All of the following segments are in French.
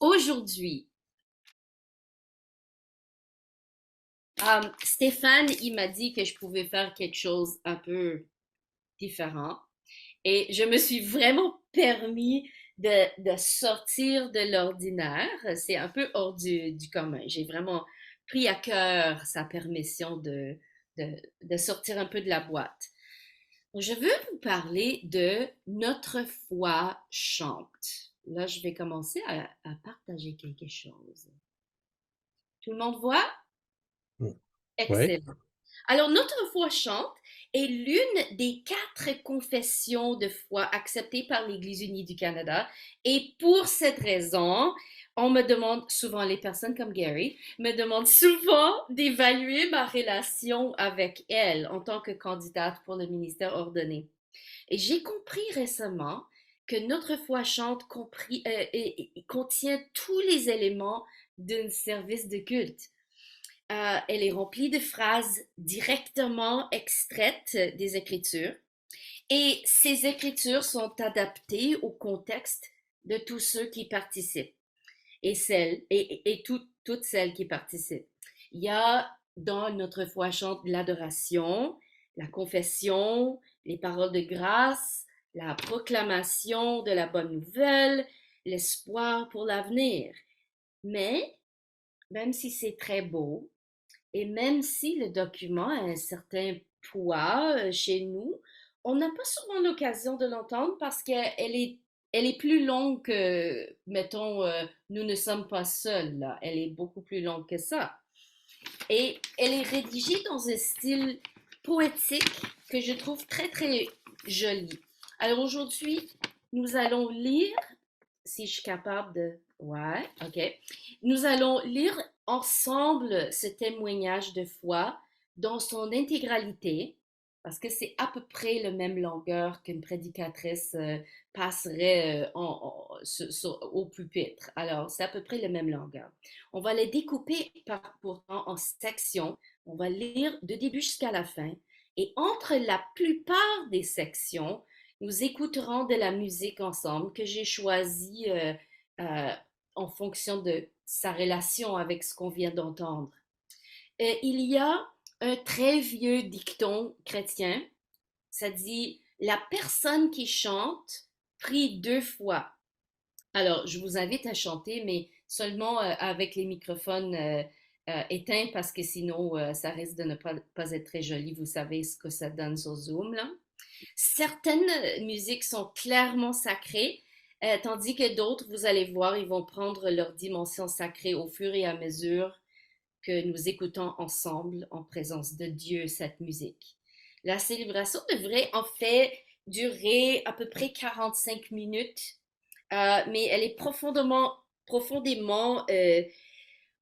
Aujourd'hui, Stéphane, il m'a dit que je pouvais faire quelque chose un peu différent. Et je me suis vraiment permis de sortir de l'ordinaire. C'est un peu hors du commun. J'ai vraiment pris à cœur sa permission de, de sortir un peu de la boîte. Je veux vous parler de Notre foi chante. Là, je vais commencer à partager quelque chose. Tout le monde voit? Oui, Excellent. Alors, notre foi chante est l'une des quatre confessions de foi acceptées par l'Église unie du Canada. Et pour cette raison, on me demande souvent, les personnes comme Gary, me demandent souvent d'évaluer ma relation avec elle en tant que candidate pour le ministère ordonné. Et j'ai compris récemment que notre foi chante contient tous les éléments d'un service de culte. Elle est remplie de phrases directement extraites des Écritures et ces Écritures sont adaptées au contexte de tous ceux qui participent et toutes celles qui participent. Il y a dans notre foi chante l'adoration, la confession, les paroles de grâce, la proclamation de la bonne nouvelle, l'espoir pour l'avenir. Mais, même si c'est très beau, et même si le document a un certain poids chez nous, on n'a pas souvent l'occasion de l'entendre parce elle est plus longue que, mettons, Nous ne sommes pas seuls, là. Elle est beaucoup plus longue que ça. Et elle est rédigée dans un style poétique que je trouve très, très joli. Alors aujourd'hui, nous allons lire, si je suis capable de... Ouais, ok. Nous allons lire ensemble ce témoignage de foi dans son intégralité, parce que c'est à peu près la même longueur qu'une prédicatrice passerait au pupitre. Alors, c'est à peu près la même longueur. On va les découper pourtant en sections. On va lire de début jusqu'à la fin. Et entre la plupart des sections, nous écouterons de la musique ensemble que j'ai choisie euh, en fonction de sa relation avec ce qu'on vient d'entendre. Il y a un très vieux dicton chrétien. Ça dit, la personne qui chante prie deux fois. Alors, je vous invite à chanter, mais seulement avec les microphones éteints parce que sinon, ça risque de ne pas être très joli. Vous savez ce que ça donne sur Zoom, là. Certaines musiques sont clairement sacrées, tandis que d'autres, vous allez voir, ils vont prendre leur dimension sacrée au fur et à mesure que nous écoutons ensemble en présence de Dieu cette musique. La célébration devrait en fait durer à peu près 45 minutes, mais elle est profondément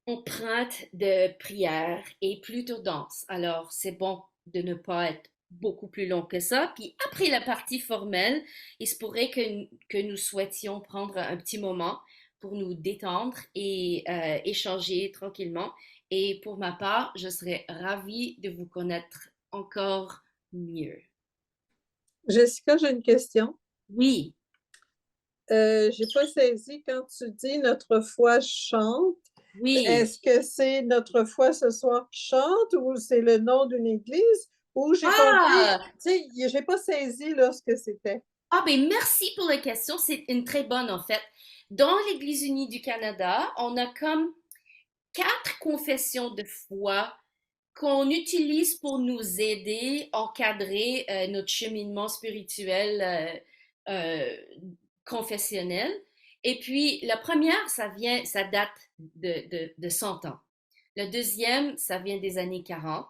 empreinte de prière et plutôt dense. Alors, c'est bon de ne pas être beaucoup plus long que ça. Puis après la partie formelle, il se pourrait que nous souhaitions prendre un petit moment pour nous détendre et échanger tranquillement. Et pour ma part, je serais ravie de vous connaître encore mieux. Jessica, j'ai une question. Oui. J'ai pas saisi quand tu dis notre foi chante. Oui. Est-ce que c'est notre foi ce soir qui chante ou c'est le nom d'une église ou j'ai compris, Ah! tu sais, j'ai pas saisi là ce que c'était. Ah, ben merci pour la question. C'est une très bonne, en fait. Dans l'Église unie du Canada, on a comme quatre confessions de foi qu'on utilise pour nous aider, encadrer notre cheminement spirituel euh, confessionnel. Et puis, la première, ça date de 100 ans. La deuxième, ça vient des années 40.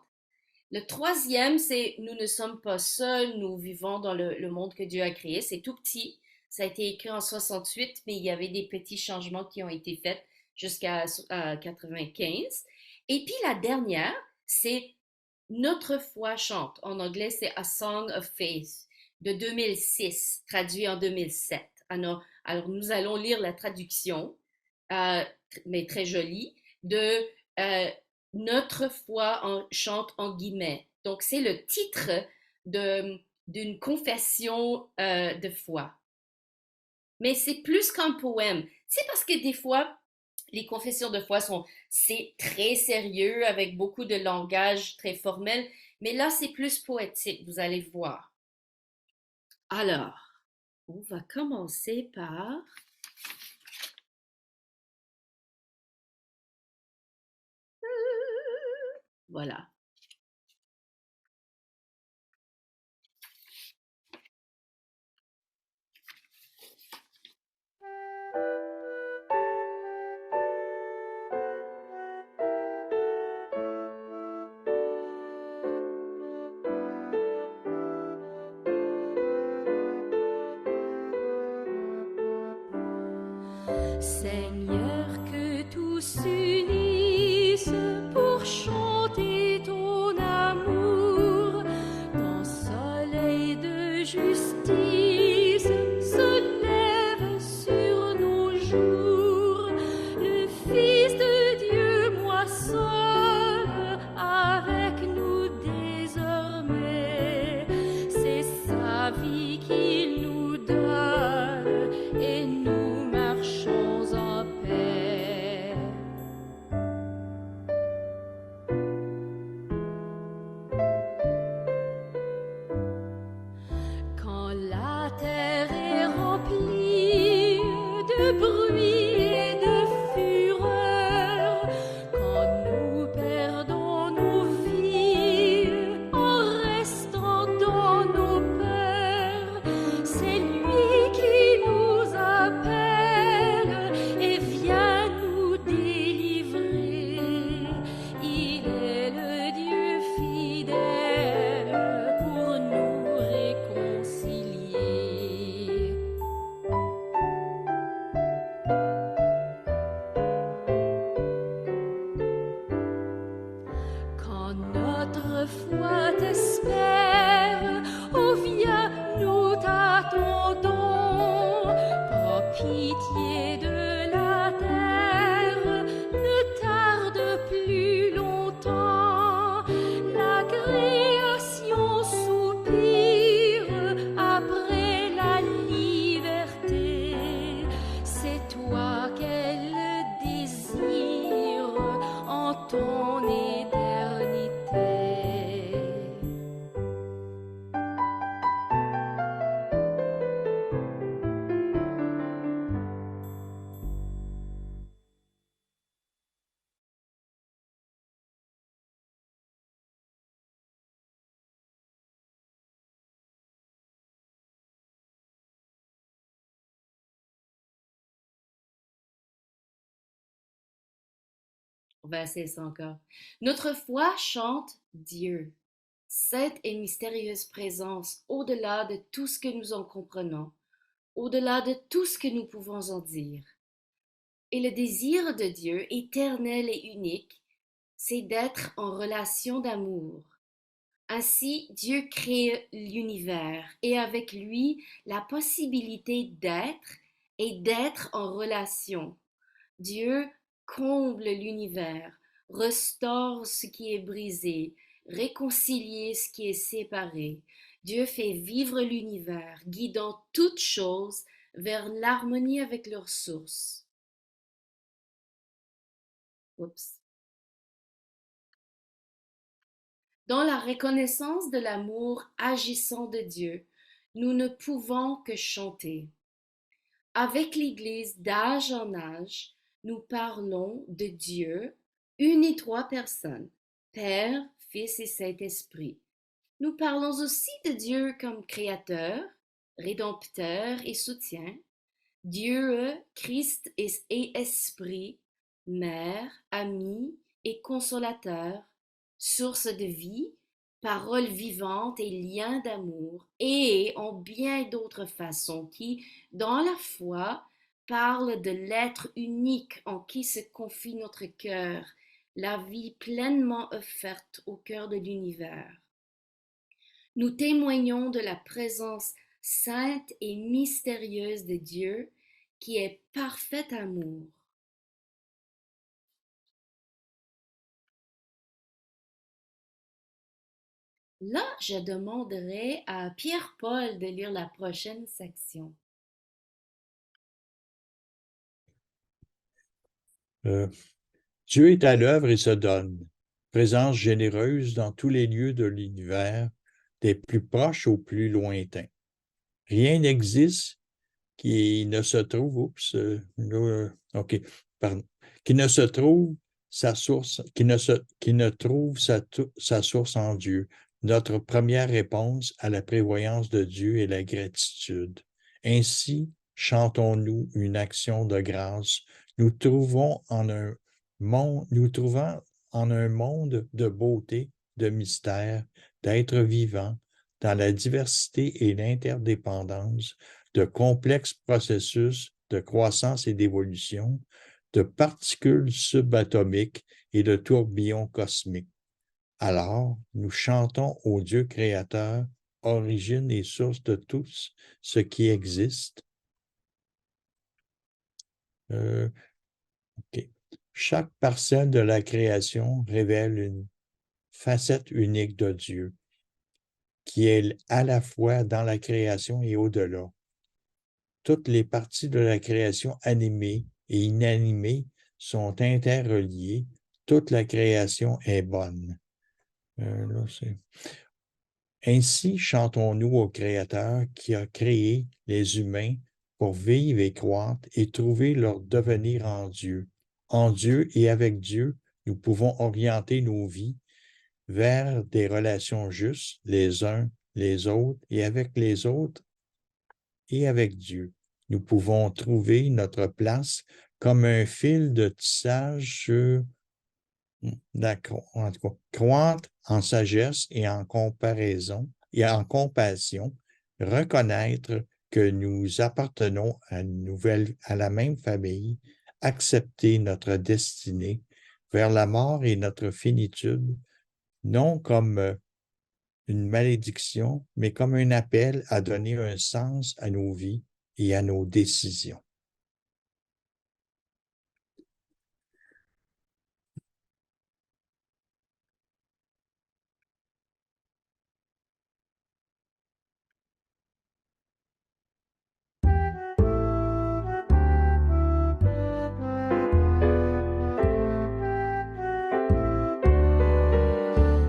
Le troisième, c'est nous ne sommes pas seuls, nous vivons dans le monde que Dieu a créé. C'est tout petit. Ça a été écrit en 68, mais il y avait des petits changements qui ont été faits jusqu'à 95. Et puis la dernière, c'est Notre foi chante. En anglais, c'est A Song of Faith de 2006, traduit en 2007. Alors nous allons lire la traduction, euh, mais très jolie, de euh, Notre foi chante en guillemets. Donc, c'est le titre d'une confession de foi. Mais c'est plus qu'un poème. C'est parce que des fois, les confessions de foi c'est très sérieux avec beaucoup de langage très formel, mais là, c'est plus poétique, vous allez voir. Alors, on va commencer par, voilà. Seigneur, que tous s'unissent pour chanter ton amour. Ton soleil de justice se lève sur nos jours. Le Fils de Dieu moissonne avec nous désormais. C'est sa vie qu'il nous donne et nous marchons en paix. Quand la terre est remplie de bruit et de fureur, quand nous perdons nos vies en restant dans nos peurs, c'est lui qui nous appelle et vient nous délivrer. Il est le Dieu fidèle pour nous réconcilier. Quand notre foi t'espère, oh viens, nous t'attendons. Prends pitié de la terre, ne tarde plus longtemps. La création soupire après la liberté. C'est toi qu'elle désire en ton éternité. On va essayer ça encore. Notre foi chante Dieu, sainte et mystérieuse présence, au-delà de tout ce que nous en comprenons, au-delà de tout ce que nous pouvons en dire. Et le désir de Dieu, éternel et unique, c'est d'être en relation d'amour. Ainsi, Dieu crée l'univers et avec lui la possibilité d'être et d'être en relation. Dieu comble l'univers, restaure ce qui est brisé, réconcilie ce qui est séparé. Dieu fait vivre l'univers, guidant toutes choses vers l'harmonie avec leur source. Oups. Dans la reconnaissance de l'amour agissant de Dieu, nous ne pouvons que chanter. Avec l'Église d'âge en âge, nous parlons de Dieu, une et trois personnes, Père, Fils et Saint-Esprit. Nous parlons aussi de Dieu comme Créateur, Rédempteur et soutien, Dieu, Christ et Esprit, Mère, ami et consolateur, source de vie, parole vivante et lien d'amour, et en bien d'autres façons qui, dans la foi, parlent de l'être unique en qui se confie notre cœur, la vie pleinement offerte au cœur de l'univers. Nous témoignons de la présence sainte et mystérieuse de Dieu qui est parfait amour. Là, je demanderai à Pierre-Paul de lire la prochaine section. Euh, Dieu est à l'œuvre et se donne, présence généreuse dans tous les lieux de l'univers, des plus proches aux plus lointains. Rien n'existe qui ne se trouve, OK, pardon, qui ne se trouve sa source, qui ne trouve sa source en Dieu. Notre première réponse à la prévoyance de Dieu est la gratitude. Ainsi, chantons-nous une action de grâce. Nous trouvons en un monde de beauté, de mystère, d'êtres vivants, dans la diversité et l'interdépendance, de complexes processus de croissance et d'évolution, de particules subatomiques et de tourbillons cosmiques. Alors, nous chantons au Dieu créateur, origine et source de tout ce qui existe. OK. Chaque parcelle de la création révèle une facette unique de Dieu, qui est à la fois dans la création et au-delà. Toutes les parties de la création animée et inanimée sont interreliées. Toute la création est bonne. Ainsi chantons-nous au Créateur qui a créé les humains pour vivre et croître et trouver leur devenir en Dieu. En Dieu et avec Dieu, nous pouvons orienter nos vies vers des relations justes les uns les autres et avec les autres et avec Dieu. Nous pouvons trouver notre place comme un fil de tissage sur en tout cas, croître en sagesse et en comparaison et en compassion, reconnaître que nous appartenons à la même famille, accepter notre destinée vers la mort et notre finitude, non comme une malédiction, mais comme un appel à donner un sens à nos vies et à nos décisions.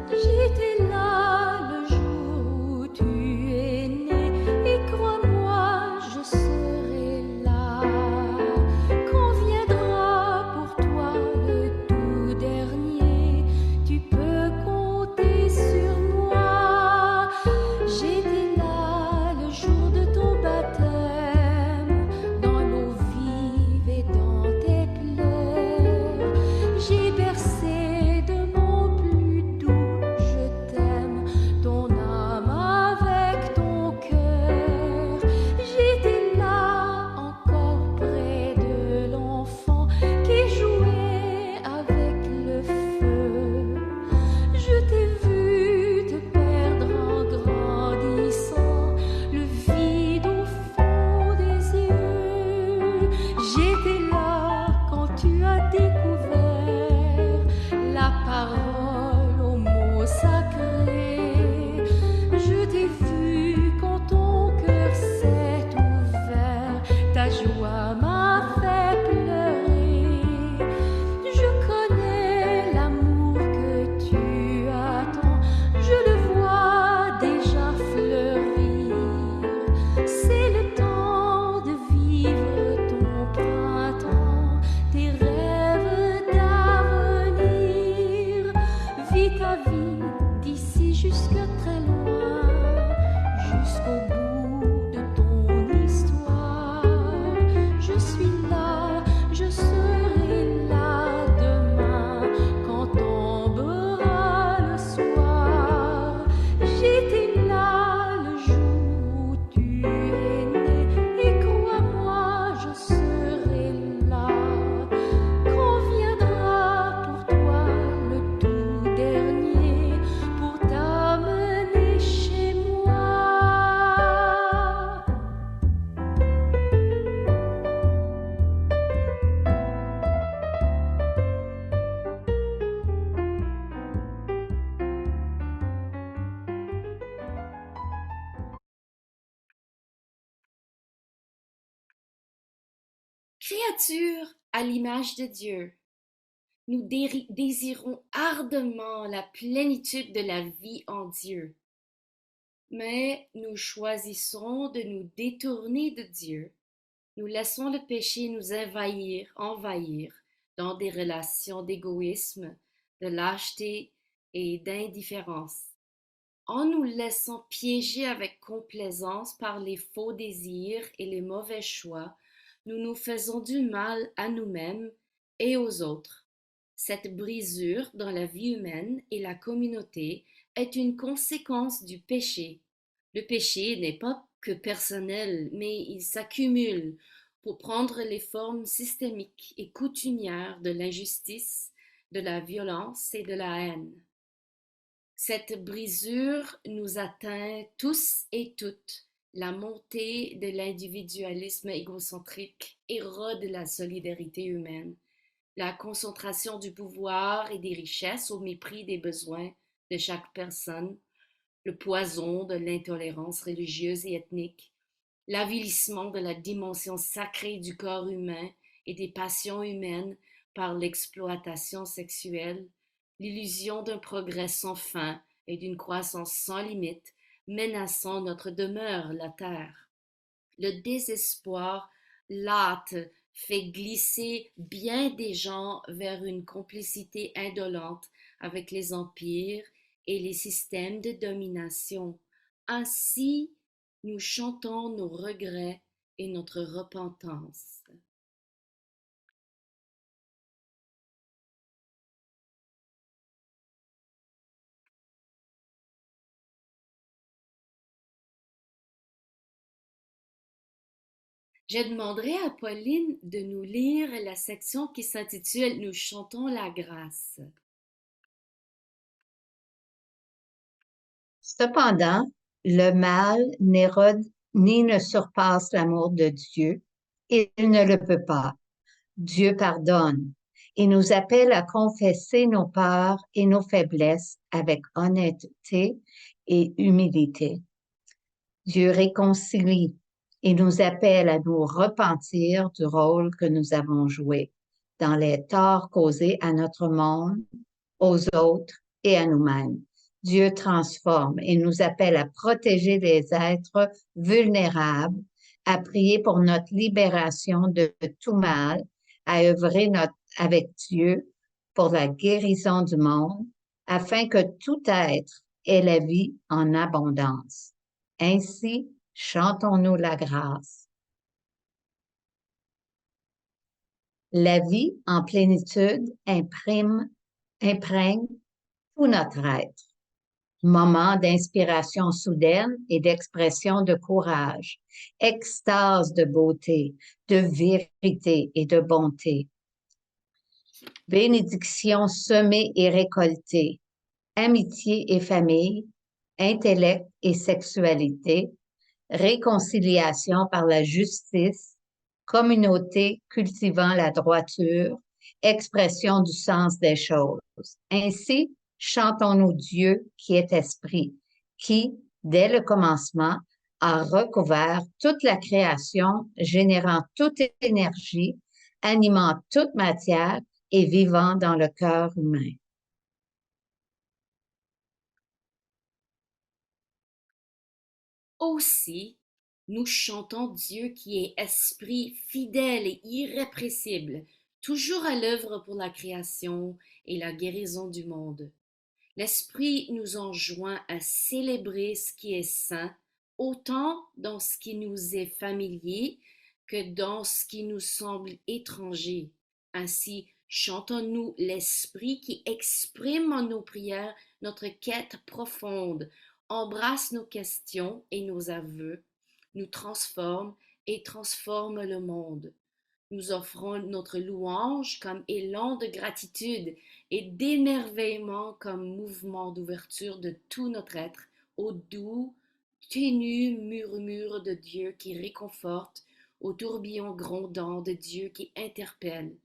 J'étais là le jour où tu es né, et crois-moi, je serai là. Quand viendra pour toi le tout dernier, tu peux compter sur moi. J'étais là le jour de ton baptême, dans l'eau vive et dans tes pleurs. J'ai bercé de mon plus doux je t'aime, ton âme avec ton cœur. J'étais là encore près de l'enfant qui jouait avec le feu. Je t'ai vu te perdre en grandissant, le vide au fond des yeux. J'étais là quand tu as découvert la parole aux mots sacrés. Je t'ai vu quand ton cœur s'est ouvert, ta joie m'a fait pleurer. Je connais l'amour que tu attends, je le vois déjà fleurir. C'est le temps de vivre ton printemps, tes rêves d'avenir. Vis ta vie d'ici jusque très loin, jusqu'au bout de ton histoire. Je suis là, je serai là demain quand tombera le soir. J'étais là le jour où tu es né, et crois-moi, je serai là. Quand viendra pour toi le tout dernier, pour t'amener chez moi. Créature à l'image de Dieu, Nous désirons ardemment la plénitude de la vie en Dieu, mais nous choisissons de nous détourner de Dieu. Nous laissons le péché nous envahir dans des relations d'égoïsme, de lâcheté et d'indifférence. En nous laissant piéger avec complaisance par les faux désirs et les mauvais choix, nous nous faisons du mal à nous-mêmes et aux autres. Cette brisure dans la vie humaine et la communauté est une conséquence du péché. Le péché n'est pas que personnel, mais il s'accumule pour prendre les formes systémiques et coutumières de l'injustice, de la violence et de la haine. Cette brisure nous atteint tous et toutes. La montée de l'individualisme égocentrique érode la solidarité humaine. La concentration du pouvoir et des richesses au mépris des besoins de chaque personne, le poison de l'intolérance religieuse et ethnique, l'avilissement de la dimension sacrée du corps humain et des passions humaines par l'exploitation sexuelle, l'illusion d'un progrès sans fin et d'une croissance sans limite menaçant notre demeure, la terre. Le désespoir lâte fait glisser bien des gens vers une complicité indolente avec les empires et les systèmes de domination. Ainsi, nous chantons nos regrets et notre repentance. Je demanderai à Pauline de nous lire la section qui s'intitule Nous chantons la grâce. Cependant, le mal n'érode ni ne surpasse l'amour de Dieu. Il ne le peut pas. Dieu pardonne et nous appelle à confesser nos peurs et nos faiblesses avec honnêteté et humilité. Dieu réconcilie et nous appelle à nous repentir du rôle que nous avons joué dans les torts causés à notre monde, aux autres et à nous-mêmes. Dieu transforme et nous appelle à protéger les êtres vulnérables, à prier pour notre libération de tout mal, à œuvrer avec Dieu pour la guérison du monde, afin que tout être ait la vie en abondance. Ainsi, chantons-nous la grâce. La vie en plénitude imprègne tout notre être. Moment d'inspiration soudaine et d'expression de courage, extase de beauté, de vérité et de bonté. Bénédiction semée et récoltée, amitié et famille, intellect et sexualité, réconciliation par la justice, communauté cultivant la droiture, expression du sens des choses. Ainsi, chantons-nous Dieu qui est esprit, qui, dès le commencement, a recouvert toute la création, générant toute énergie, animant toute matière et vivant dans le cœur humain. Aussi, nous chantons Dieu qui est esprit fidèle et irrépressible, toujours à l'œuvre pour la création et la guérison du monde. L'Esprit nous enjoint à célébrer ce qui est saint, autant dans ce qui nous est familier que dans ce qui nous semble étranger. Ainsi, chantons-nous l'Esprit qui exprime en nos prières notre quête profonde, embrasse nos questions et nos aveux, nous transforme et transforme le monde. Nous offrons notre louange comme élan de gratitude et d'émerveillement comme mouvement d'ouverture de tout notre être au doux, ténu murmure de Dieu qui réconforte, au tourbillon grondant de Dieu qui interpelle.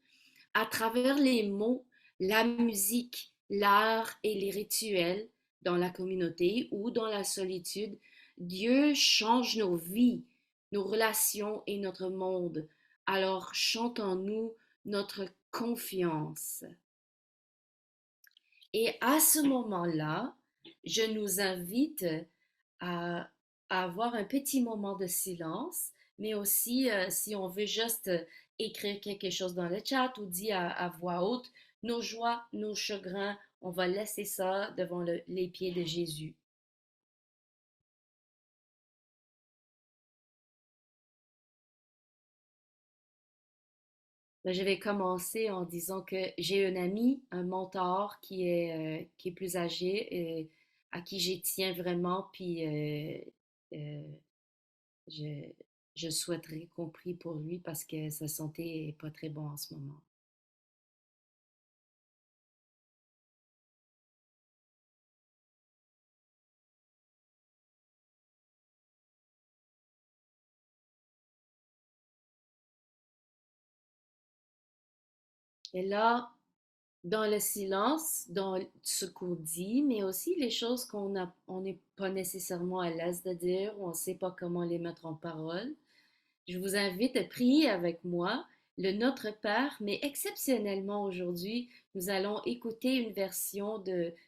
À travers les mots, la musique, l'art et les rituels, dans la communauté ou dans la solitude, Dieu change nos vies, nos relations et notre monde. Alors chantons-nous notre confiance. Et à ce moment-là, je nous invite à, à avoir un petit moment de silence, mais aussi si on veut juste écrire quelque chose dans le chat ou dire à voix haute nos joies, nos chagrins, on va laisser ça devant les pieds de Jésus. Ben, je vais commencer en disant que j'ai un ami, un mentor qui est plus âgé, à qui j'y tiens vraiment, puis euh, je, je souhaiterais qu'on prie pour lui parce que sa santé est pas très bonne en ce moment. Et là, dans le silence, dans ce qu'on dit, mais aussi les choses on n'est pas nécessairement à l'aise de dire, on ne sait pas comment les mettre en parole. Je vous invite à prier avec moi le Notre Père, mais exceptionnellement aujourd'hui, nous allons écouter une version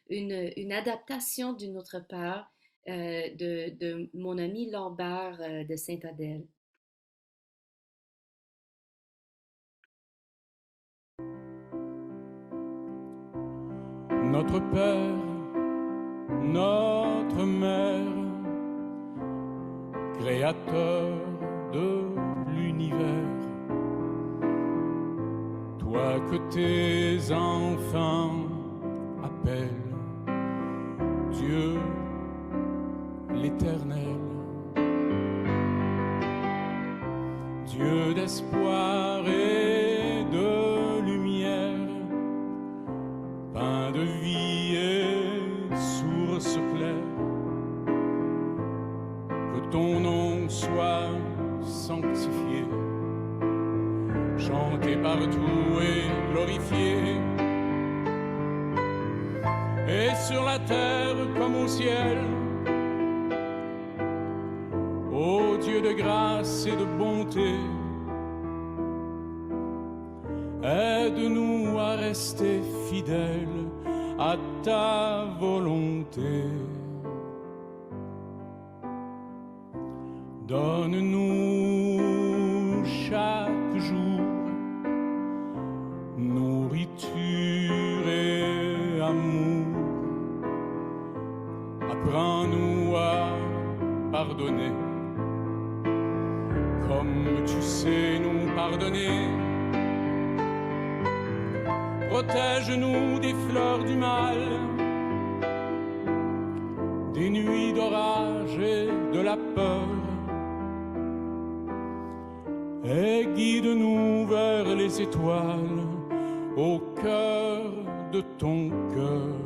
une adaptation du Notre Père de mon ami Lambert de Sainte-Adèle. Notre Père, notre Mère, Créateur de l'univers, toi que tes enfants appellent Dieu l'Éternel, Dieu d'espoir et de lumière, pain de vie et source claire, que ton nom soit sanctifié, chanté partout et glorifié, et sur la terre comme au ciel, ô Dieu de grâce et de bonté, aide-nous à rester fidèles à ta volonté. Donne-nous chaque jour nourriture et amour. Apprends-nous à pardonner, comme tu sais nous pardonner. Protège-nous des fleurs du mal, des nuits d'orage et de la peur, et guide-nous vers les étoiles, au cœur de ton cœur.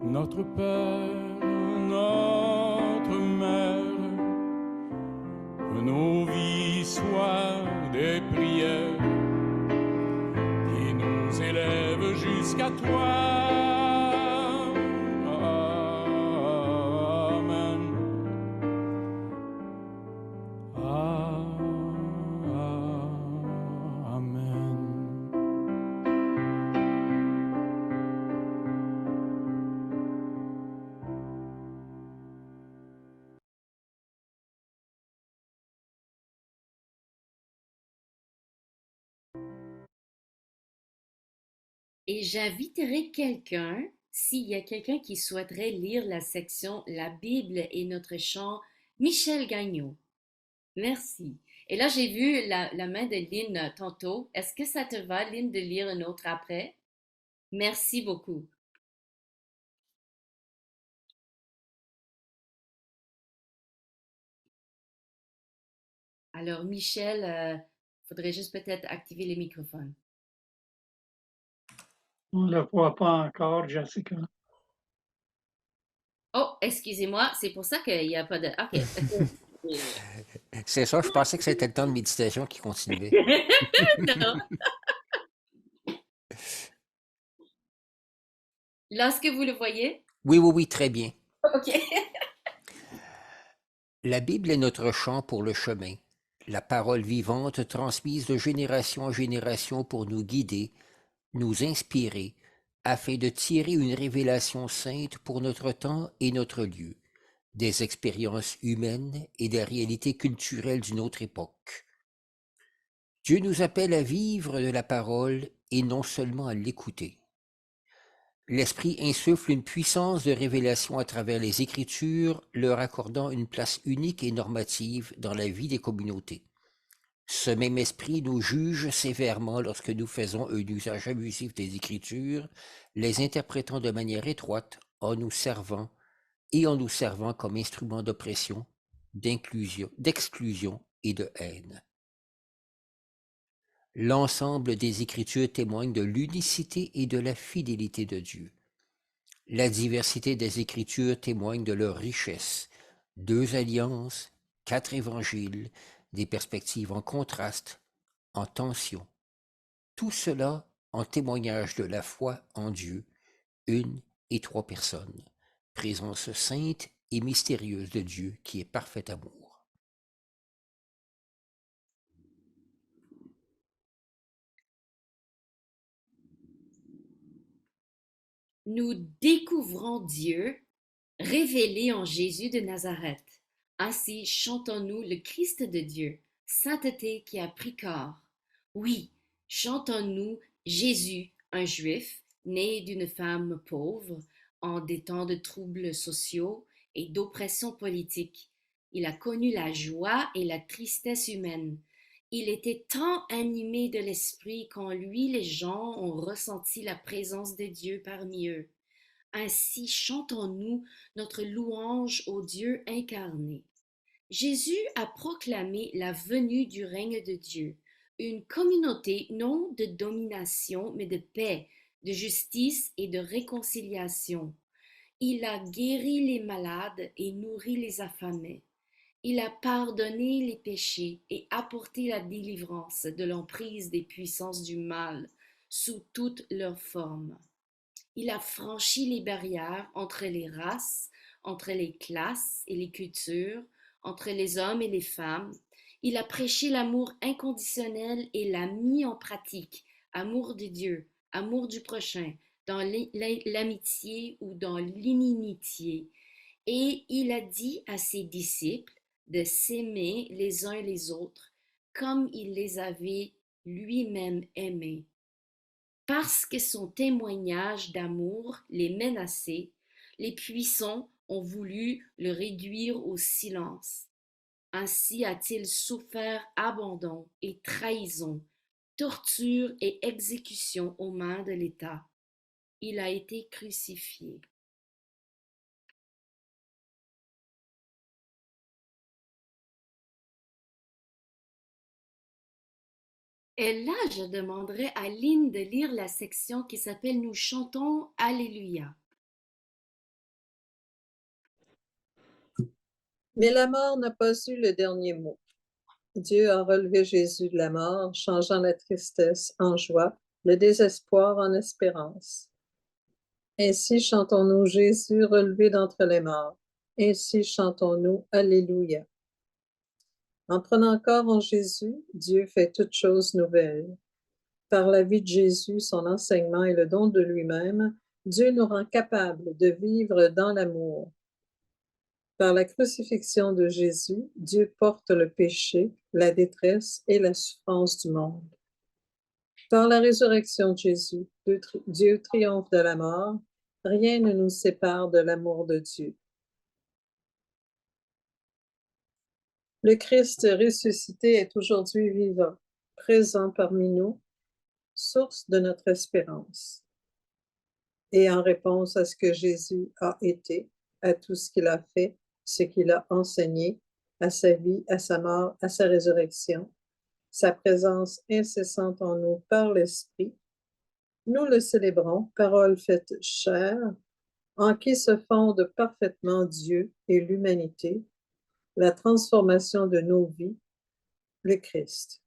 Notre Père, notre Mère, que nos vies soient des prières qui nous élèvent jusqu'à toi. Amen. Amen. Et j'inviterai quelqu'un, s'il y a quelqu'un qui souhaiterait lire la section La Bible et notre chant, Michel Gagnon. Merci. Et là, j'ai vu la main de Lynn tantôt. Est-ce que ça te va, Lynn, de lire un autre après? Merci beaucoup. Alors, Michel, faudrait juste peut-être activer les microphones. On ne le voit pas encore, Jessica. Oh, excusez-moi, c'est pour ça qu'il n'y a pas de... OK. C'est ça, je pensais que c'était le temps de méditation qui continuait. Non. Là, est-ce que vous le voyez? Oui, très bien. OK. La Bible est notre chant pour le chemin, la parole vivante transmise de génération en génération pour nous guider nous inspirer, afin de tirer une révélation sainte pour notre temps et notre lieu, des expériences humaines et des réalités culturelles d'une autre époque. Dieu nous appelle à vivre de la parole et non seulement à l'écouter. L'Esprit insuffle une puissance de révélation à travers les Écritures, leur accordant une place unique et normative dans la vie des communautés. Ce même esprit nous juge sévèrement lorsque nous faisons un usage abusif des Écritures, les interprétant de manière étroite en nous servant comme instrument d'oppression, d'exclusion et de haine. L'ensemble des Écritures témoigne de l'unicité et de la fidélité de Dieu. La diversité des Écritures témoigne de leur richesse. 2 alliances, 4 évangiles, des perspectives en contraste, en tension. Tout cela en témoignage de la foi en Dieu, une et 3 personnes, présence sainte et mystérieuse de Dieu qui est parfait amour. Nous découvrons Dieu révélé en Jésus de Nazareth. Ainsi chantons-nous le Christ de Dieu, sainteté qui a pris corps. Oui, chantons-nous Jésus, un juif, né d'une femme pauvre, en des temps de troubles sociaux et d'oppression politique. Il a connu la joie et la tristesse humaine. Il était tant animé de l'esprit qu'en lui les gens ont ressenti la présence de Dieu parmi eux. Ainsi chantons-nous notre louange au Dieu incarné. Jésus a proclamé la venue du règne de Dieu, une communauté non de domination, mais de paix, de justice et de réconciliation. Il a guéri les malades et nourri les affamés. Il a pardonné les péchés et apporté la délivrance de l'emprise des puissances du mal sous toutes leurs formes. Il a franchi les barrières entre les races, entre les classes et les cultures, entre les hommes et les femmes. Il a prêché l'amour inconditionnel et l'a mis en pratique. Amour de Dieu, amour du prochain, dans l'amitié ou dans l'inimitié. Et il a dit à ses disciples de s'aimer les uns les autres comme il les avait lui-même aimés. Parce que son témoignage d'amour les menaçait, les puissants ont voulu le réduire au silence. Ainsi a-t-il souffert abandon et trahison, torture et exécution aux mains de l'État. Il a été crucifié. Et là, je demanderais à Lynn de lire la section qui s'appelle Nous chantons Alléluia. Mais la mort n'a pas eu le dernier mot. Dieu a relevé Jésus de la mort, changeant la tristesse en joie, le désespoir en espérance. Ainsi chantons-nous Jésus relevé d'entre les morts. Ainsi chantons-nous Alléluia. En prenant corps en Jésus, Dieu fait toutes choses nouvelles. Par la vie de Jésus, son enseignement et le don de lui-même, Dieu nous rend capables de vivre dans l'amour. Par la crucifixion de Jésus, Dieu porte le péché, la détresse et la souffrance du monde. Par la résurrection de Jésus, Dieu triomphe de la mort. Rien ne nous sépare de l'amour de Dieu. Le Christ ressuscité est aujourd'hui vivant, présent parmi nous, source de notre espérance. Et en réponse à ce que Jésus a été, à tout ce qu'il a fait, ce qu'il a enseigné, à sa vie, à sa mort, à sa résurrection, sa présence incessante en nous par l'Esprit, nous le célébrons, parole faite chair, en qui se fonde parfaitement Dieu et l'humanité, la transformation de nos vies, le Christ.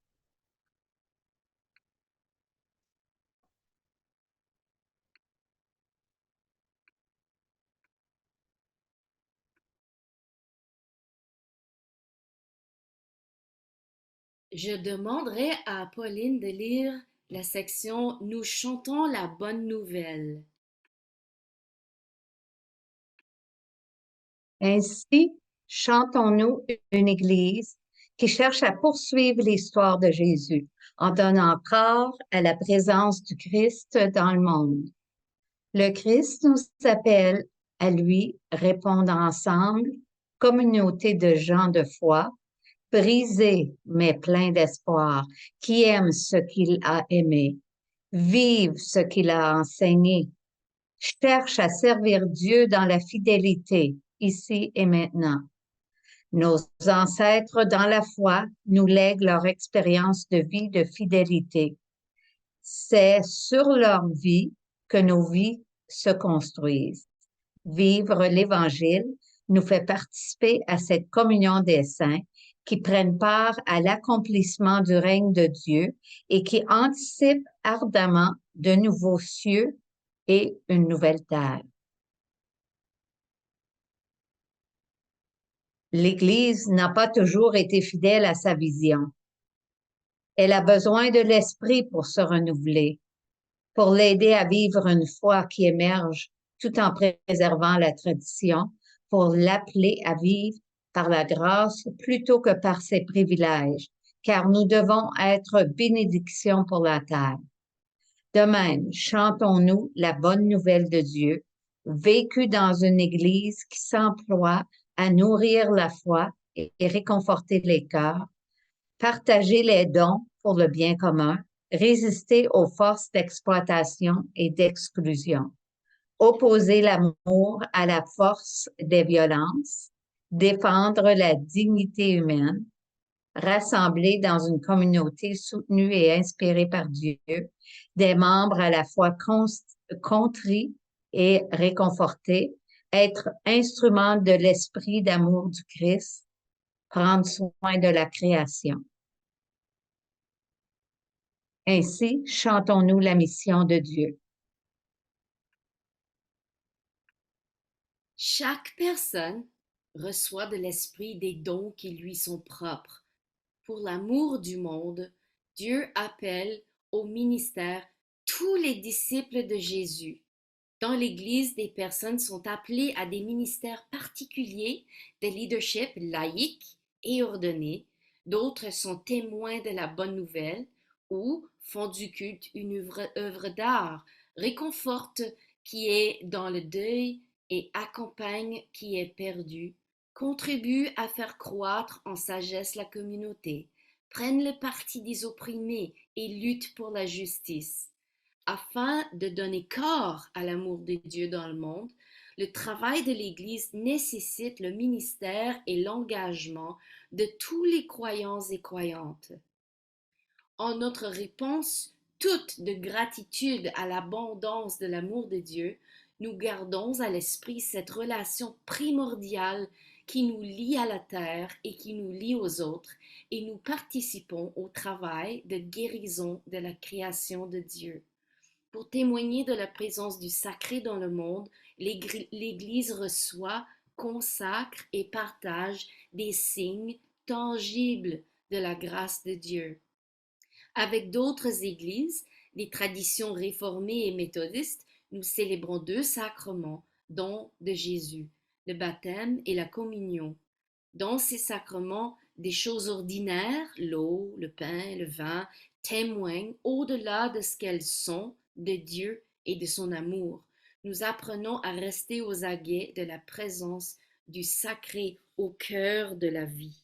Je demanderais à Pauline de lire la section Nous chantons la bonne nouvelle. Ainsi, chantons-nous une Église qui cherche à poursuivre l'histoire de Jésus en donnant corps à la présence du Christ dans le monde. Le Christ nous appelle à lui répondre ensemble, communauté de gens de foi, brisés mais pleins d'espoir, qui aiment ce qu'il a aimé, vivent ce qu'il a enseigné, cherchent à servir Dieu dans la fidélité, ici et maintenant. Nos ancêtres dans la foi nous lèguent leur expérience de vie de fidélité. C'est sur leur vie que nos vies se construisent. Vivre l'Évangile nous fait participer à cette communion des saints qui prennent part à l'accomplissement du règne de Dieu et qui anticipent ardemment de nouveaux cieux et une nouvelle terre. L'Église n'a pas toujours été fidèle à sa vision. Elle a besoin de l'Esprit pour se renouveler, pour l'aider à vivre une foi qui émerge tout en préservant la tradition, pour l'appeler à vivre par la grâce plutôt que par ses privilèges, car nous devons être bénédiction pour la terre. De même, chantons-nous la bonne nouvelle de Dieu, vécue dans une Église qui s'emploie à nourrir la foi et réconforter les cœurs, partager les dons pour le bien commun, résister aux forces d'exploitation et d'exclusion, opposer l'amour à la force des violences, défendre la dignité humaine, rassembler dans une communauté soutenue et inspirée par Dieu, des membres à la fois contrits et réconfortés, être instrument de l'esprit d'amour du Christ, prendre soin de la création. Ainsi, chantons-nous la mission de Dieu. Chaque personne reçoit de l'Esprit des dons qui lui sont propres. Pour l'amour du monde, Dieu appelle au ministère tous les disciples de Jésus. Dans l'Église, des personnes sont appelées à des ministères particuliers de leadership laïque et ordonné. D'autres sont témoins de la bonne nouvelle ou font du culte une œuvre d'art, réconfortent qui est dans le deuil et accompagnent qui est perdu, contribuent à faire croître en sagesse la communauté, prennent le parti des opprimés et luttent pour la justice. Afin de donner corps à l'amour de Dieu dans le monde, le travail de l'Église nécessite le ministère et l'engagement de tous les croyants et croyantes. En notre réponse toute de gratitude à l'abondance de l'amour de Dieu, nous gardons à l'esprit cette relation primordiale qui nous lie à la terre et qui nous lie aux autres, et nous participons au travail de guérison de la création de Dieu. Pour témoigner de la présence du sacré dans le monde, l'Église reçoit, consacre et partage des signes tangibles de la grâce de Dieu. Avec d'autres églises, des traditions réformées et méthodistes, nous célébrons 2 sacrements, dons de Jésus, le baptême et la communion. Dans ces sacrements, des choses ordinaires, l'eau, le pain, le vin, témoignent au-delà de ce qu'elles sont, de Dieu et de son amour. Nous apprenons à rester aux aguets de la présence du sacré au cœur de la vie.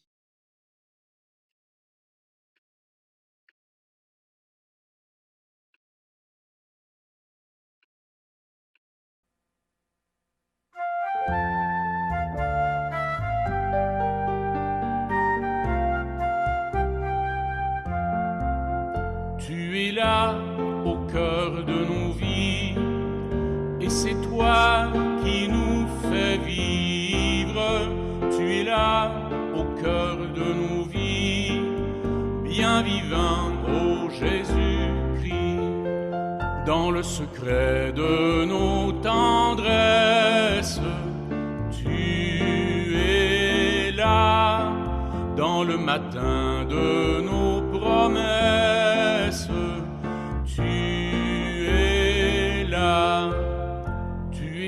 Tu es là au cœur de nos vies, et c'est toi qui nous fais vivre. Tu es là au cœur de nos vies, bien vivant, ô Jésus-Christ, dans le secret de nos tendresses. Tu es là dans le matin de nos promesses.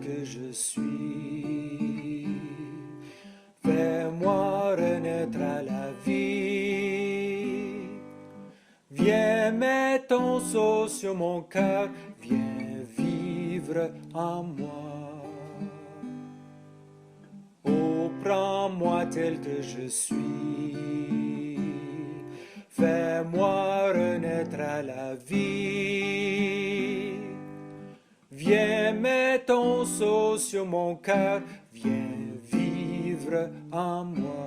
que je suis. Fais-moi renaître à la vie. Viens mettre ton sceau sur mon cœur, viens vivre en moi. Oh, prends-moi tel que je suis. Fais-moi renaître à la vie. Viens mettre ton sceau sur mon cœur, viens vivre en moi.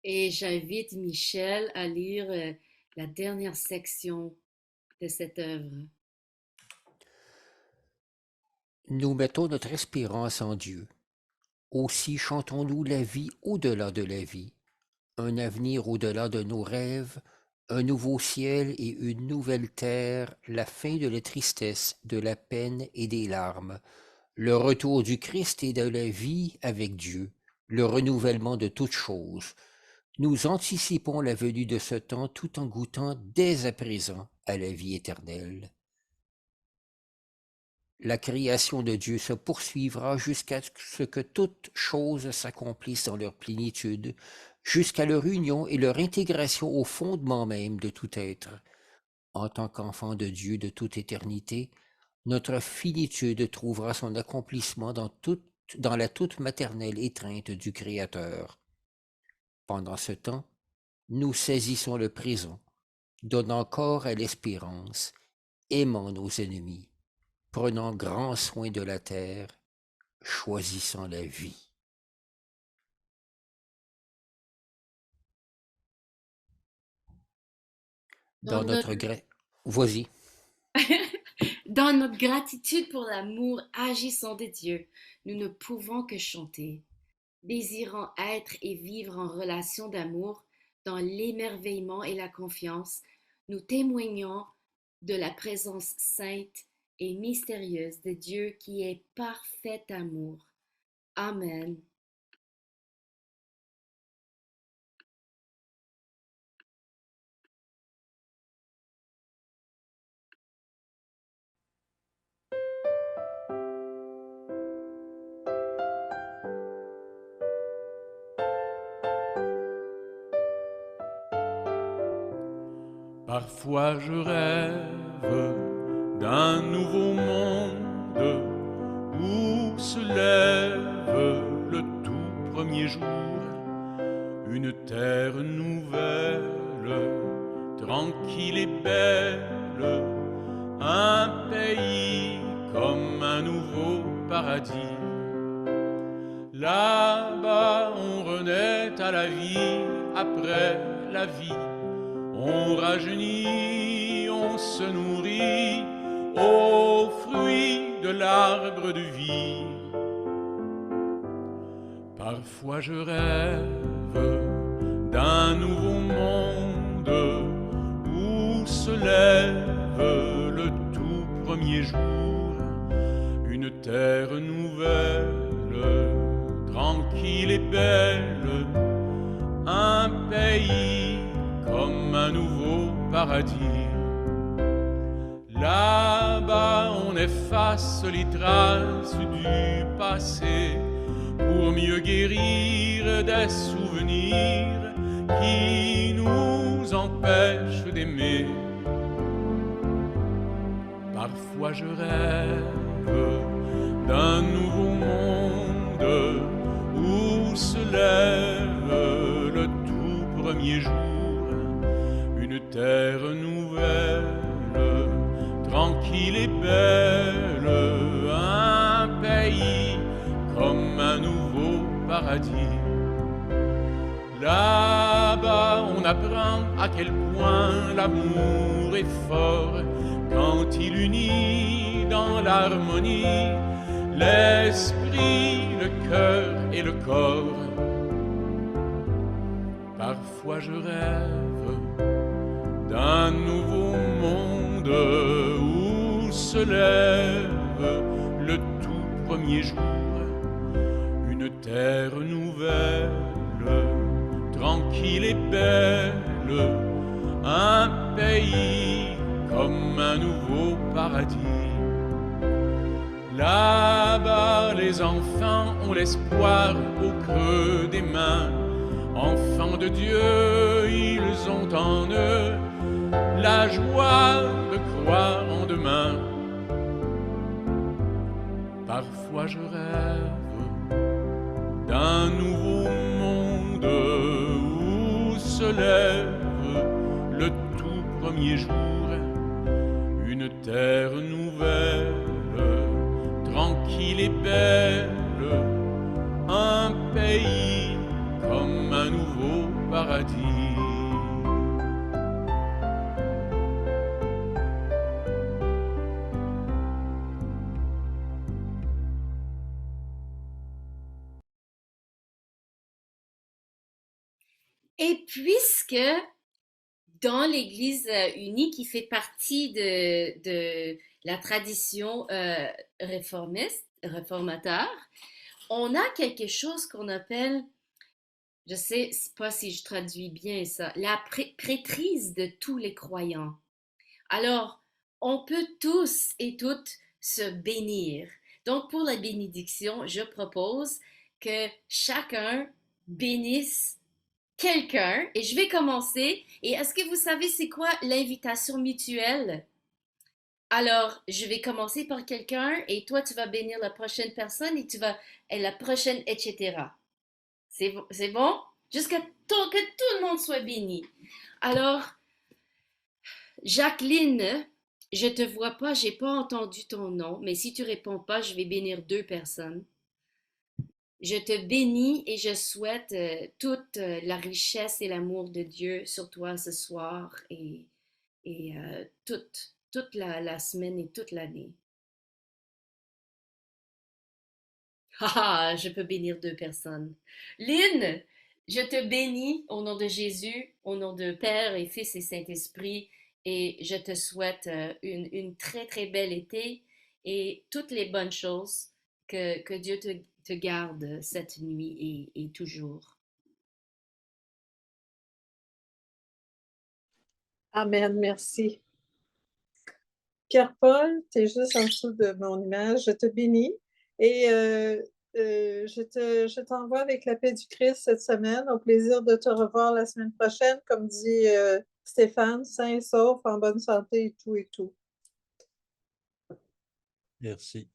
Et j'invite Michel à lire la dernière section de cette œuvre. Nous mettons notre espérance en Dieu. Aussi chantons-nous la vie au-delà de la vie, un avenir au-delà de nos rêves, un nouveau ciel et une nouvelle terre, la fin de la tristesse, de la peine et des larmes, le retour du Christ et de la vie avec Dieu, le renouvellement de toutes choses. Nous anticipons la venue de ce temps tout en goûtant dès à présent à la vie éternelle. La création de Dieu se poursuivra jusqu'à ce que toutes choses s'accomplissent dans leur plénitude, jusqu'à leur union et leur intégration au fondement même de tout être. En tant qu'enfant de Dieu de toute éternité, notre finitude trouvera son accomplissement dans la toute maternelle étreinte du Créateur. Pendant ce temps, nous saisissons le présent, donnant corps à l'espérance, aimant nos ennemis, prenant grand soin de la terre, choisissant la vie. Dans notre Vas-y. Dans notre gratitude pour l'amour agissant de Dieu, nous ne pouvons que chanter. Désirant être et vivre en relation d'amour, dans l'émerveillement et la confiance, nous témoignons de la présence sainte et mystérieuse de Dieu qui est parfait amour. Amen. Parfois je rêve d'un nouveau monde où se lève le tout premier jour, une terre nouvelle, tranquille et belle, un pays comme un nouveau paradis. Là-bas on renaît à la vie après la vie. On rajeunit, on se nourrit aux fruits de l'arbre de vie. Parfois je rêve d'un nouveau monde où se lève le tout premier jour, une terre nouvelle, tranquille et belle, un pays comme un nouveau paradis. Là-bas on efface les traces du passé pour mieux guérir des souvenirs qui nous empêchent d'aimer. Parfois je rêve d'un nouveau monde où se lève le tout premier jour, une terre nouvelle, tranquille et belle, un pays comme un nouveau paradis. Là-bas on apprend à quel point l'amour est fort quand il unit dans l'harmonie l'esprit, le cœur et le corps. Parfois je rêve d'un nouveau monde où se lève le tout premier jour, une terre nouvelle, tranquille et belle, un pays comme un nouveau paradis. Là-bas, les enfants ont l'espoir au creux des mains. Enfants de Dieu, ils ont en eux la joie de croire en demain. Parfois je rêve d'un nouveau monde où se lève le tout premier jour, une terre nouvelle, tranquille et belle, un pays comme un nouveau paradis. Et puisque dans l'Église unie qui fait partie de la tradition réformateur, on a quelque chose qu'on appelle, je sais pas si je traduis bien ça, la prêtrise de tous les croyants. Alors, on peut tous et toutes se bénir. Donc, pour la bénédiction, je propose que chacun bénisse quelqu'un, et je vais commencer. Et est-ce que vous savez c'est quoi l'invitation mutuelle? Alors, je vais commencer par quelqu'un et toi, tu vas bénir la prochaine personne et la prochaine, etc. C'est bon? Jusqu'à que tout le monde soit béni. Alors, Jacqueline, je te vois pas, j'ai pas entendu ton nom, mais si tu réponds pas, je vais bénir 2 personnes. Je te bénis et je souhaite toute la richesse et l'amour de Dieu sur toi ce soir et toute la semaine et toute l'année. Ah, je peux bénir 2 personnes. Lynn, je te bénis au nom de Jésus, au nom de Père et Fils et Saint-Esprit, et je te souhaite une très très belle été et toutes les bonnes choses que Dieu te garde cette nuit et toujours. Amen, merci. Pierre-Paul, tu es juste en dessous de mon image. Je te bénis et je t'envoie avec la paix du Christ cette semaine. Au plaisir de te revoir la semaine prochaine. Comme dit Stéphane, sain et sauf, en bonne santé et tout et tout. Merci.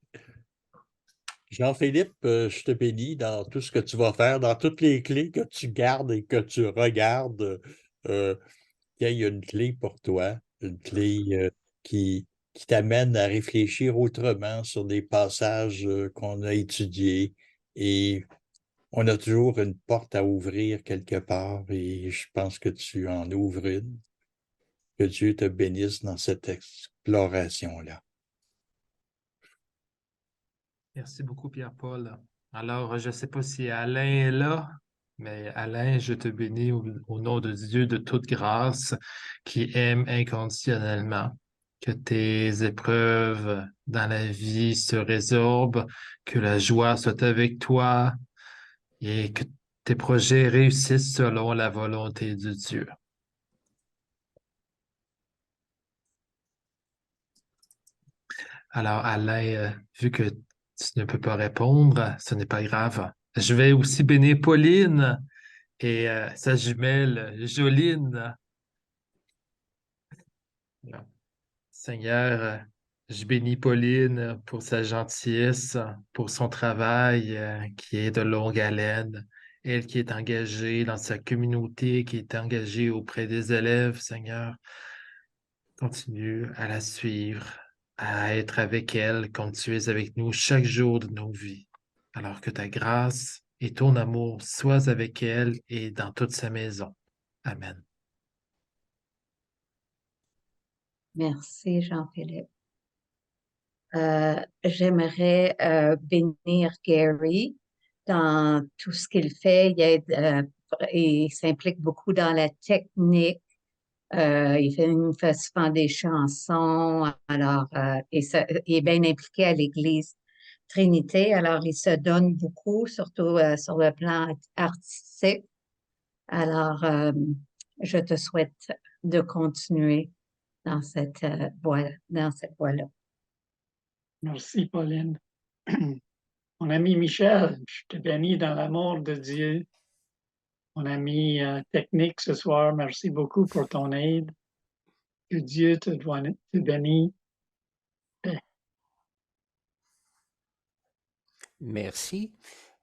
Jean-Philippe, je te bénis dans tout ce que tu vas faire, dans toutes les clés que tu gardes et que tu regardes. Il y a une clé pour toi, une clé qui t'amène à réfléchir autrement sur des passages qu'on a étudiés. Et on a toujours une porte à ouvrir quelque part et je pense que tu en ouvres une. Que Dieu te bénisse dans cette exploration-là. Merci beaucoup, Pierre-Paul. Alors, je ne sais pas si Alain est là, mais Alain, je te bénis au nom de Dieu de toute grâce qui aime inconditionnellement. Que tes épreuves dans la vie se résorbent, que la joie soit avec toi et que tes projets réussissent selon la volonté de Dieu. Alors, Alain, vu que tu ne peux pas répondre, ce n'est pas grave. Je vais aussi bénir Pauline et sa jumelle Joline. Seigneur, je bénis Pauline pour sa gentillesse, pour son travail qui est de longue haleine. Elle qui est engagée dans sa communauté, qui est engagée auprès des élèves, Seigneur, continue à la suivre, à être avec elle comme tu es avec nous chaque jour de nos vies. Alors que ta grâce et ton amour soient avec elle et dans toute sa maison. Amen. Merci, Jean-Philippe. J'aimerais bénir Gary dans tout ce qu'il fait. Il s'implique beaucoup dans la technique. Il fait souvent des chansons. Alors, il est bien impliqué à l'Église. Trinité. Alors, il se donne beaucoup, surtout sur le plan artistique. Alors, je te souhaite de continuer dans cette voie-là. Merci, Pauline. Mon ami Michel, je te bénis dans l'amour de Dieu. Mon ami technique ce soir, merci beaucoup pour ton aide. Que Dieu te bénisse. Merci.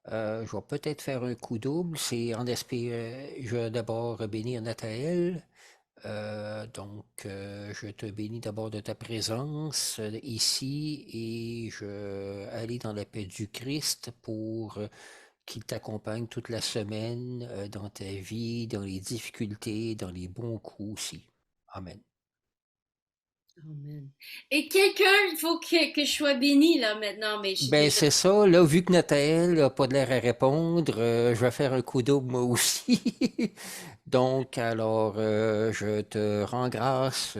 Je vais peut-être faire un coup double. C'est en espérant, je vais d'abord bénir Nathaël. Je te bénis d'abord de ta présence ici et je aller dans la paix du Christ pour qu'il t'accompagne toute la semaine dans ta vie, dans les difficultés, dans les bons coups aussi. Amen. Amen. Et quelqu'un, il faut que je sois béni là maintenant, mais je suis Ben, déjà... c'est ça. Là, vu que Nathaël n'a pas de l'air à répondre, je vais faire un coup double moi aussi. Donc, alors, je te rends grâce,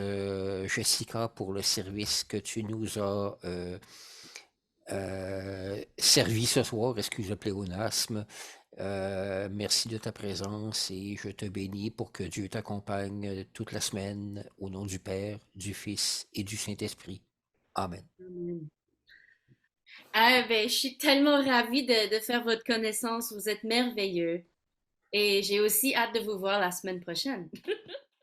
Jessica, pour le service que tu nous as servi ce soir. Excuse le pléonasme. Merci de ta présence et je te bénis pour que Dieu t'accompagne toute la semaine au nom du Père, du Fils et du Saint-Esprit. Amen. Amen. Ah, ben, je suis tellement ravie de faire votre connaissance. Vous êtes merveilleux. Et j'ai aussi hâte de vous voir la semaine prochaine.